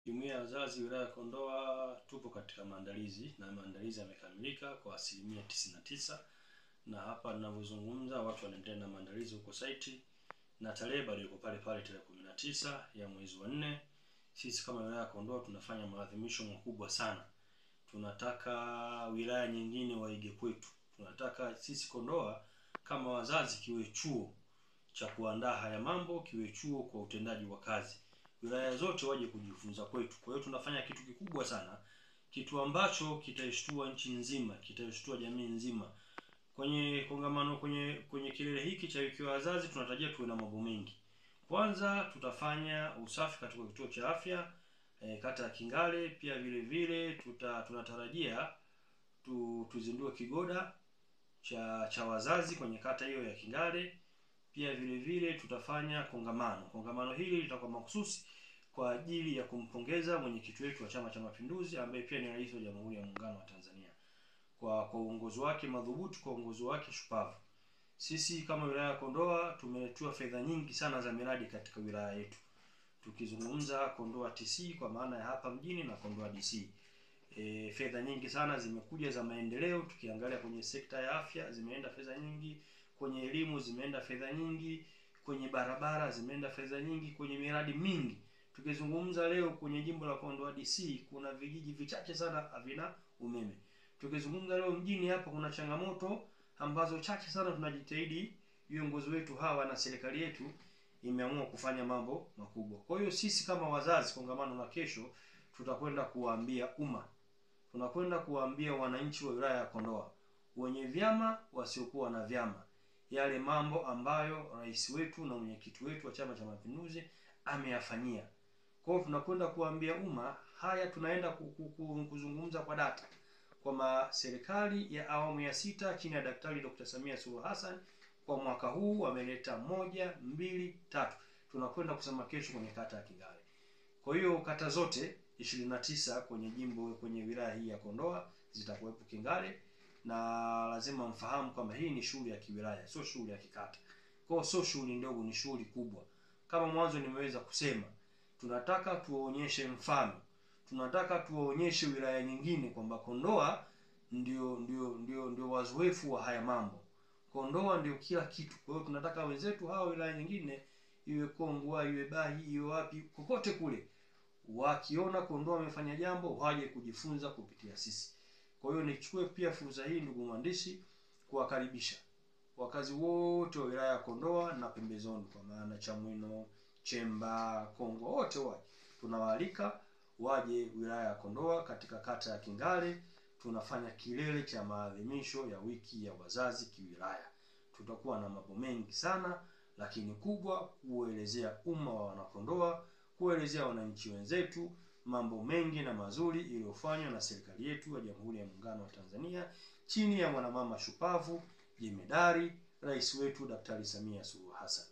Jumuiya ya wazazi wilaya ya Kondoa tupo katika maandalizi na maandalizi yamekamilika kwa 99%, na hapa ninavyozungumza watu wanaendelea na maandalizi huko site, na tarehe bado iko pale pale, tarehe 19 ya mwezi wa 4. Sisi kama wilaya ya Kondoa tunafanya maadhimisho makubwa sana. Tunataka wilaya nyingine waige kwetu. Tunataka sisi Kondoa kama wazazi kiwe chuo cha kuandaa haya mambo, kiwe chuo kwa utendaji wa kazi. Wilaya zote waje kujifunza kwetu. Kwa hiyo tunafanya kitu kikubwa sana, kitu ambacho kitaishtua nchi nzima, kitaishtua jamii nzima. Kwenye kongamano, kwenye kilele hiki cha wiki ya wazazi tunatarajia tuwe na mambo mengi. Kwanza tutafanya usafi katika kituo cha afya kata ya Kingale. Pia vile vile tunatarajia tuzindue kigoda cha wazazi kwenye kata hiyo ya Kingale. Pia vile vile tutafanya kongamano. Kongamano hili litakuwa mahususi kwa ajili ya kumpongeza mwenyekiti wetu wa Chama cha Mapinduzi ambaye pia ni rais wa Jamhuri ya Muungano wa Tanzania kwa uongozi wake madhubuti, kwa uongozi wake shupavu. Sisi kama wilaya ya Kondoa tumeletewa fedha nyingi sana za miradi katika wilaya yetu. Tukizungumza Kondoa TC kwa maana ya hapa mjini na Kondoa DC. Fedha nyingi sana zimekuja za maendeleo. Tukiangalia kwenye sekta ya afya zimeenda fedha nyingi, kwenye elimu zimeenda fedha nyingi, kwenye barabara zimeenda fedha nyingi, kwenye miradi mingi. Tukizungumza leo kwenye jimbo la Kondoa DC kuna vijiji vichache sana havina umeme. Tukizungumza leo mjini hapa kuna changamoto ambazo chache sana. Tunajitahidi, viongozi wetu hawa na serikali yetu imeamua kufanya mambo makubwa. Kwa hiyo sisi kama wazazi, kongamano la kesho tutakwenda kuwaambia umma, tunakwenda kuwaambia wananchi wa wilaya ya Kondoa, wenye vyama, wasiokuwa na vyama, yale mambo ambayo rais wetu na mwenyekiti wetu wa Chama cha Mapinduzi ameyafanyia. Kwa hiyo tunakwenda kuambia umma haya, tunaenda kuzungumza kwa data kwamba serikali ya awamu ya 6 chini ya Daktari Dr. Samia Suluhu Hassan kwa mwaka huu wameleta 1, 2, 3. Tunakwenda kusema kesho kwenye kata ya Kingale. Kwa hiyo kata zote 29 kwenye jimbo, kwenye wilaya hii ya Kondoa zitakuwepo Kingale, na lazima mfahamu kwamba hii ni shughuli ya kiwilaya, sio shughuli ya kikata. Kwa hiyo sio shughuli ndogo, ni shughuli kubwa. Kama mwanzo nimeweza kusema, tunataka tuwaonyeshe mfano. Tunataka tuwaonyeshe wilaya nyingine kwamba Kondoa ndio wazoefu wa haya mambo. Kondoa ndio kila kitu. Kwa hiyo tunataka wenzetu hawa wilaya nyingine, iwe Kongwa, iwe Bahi, iwe wapi, kokote kule, wakiona Kondoa wamefanya jambo waje kujifunza kupitia sisi. Kwa hiyo nichukue pia fursa hii, ndugu mwandishi, kuwakaribisha wakazi wote wa wilaya ya Kondoa na pembezoni, kwa maana Chamwino, Chemba, Kongwa, wote waje. Tunawaalika waje wilaya ya Kondoa katika kata ya Kingale. Tunafanya kilele cha maadhimisho ya wiki ya wazazi kiwilaya. Tutakuwa na mambo mengi sana, lakini kubwa kuelezea umma wa Wanakondoa, kuelezea wananchi wenzetu mambo mengi na mazuri iliyofanywa na serikali yetu ya Jamhuri ya Muungano wa Tanzania chini ya mwanamama shupavu, jemedari, rais wetu Daktari Samia Suluhu Hassan.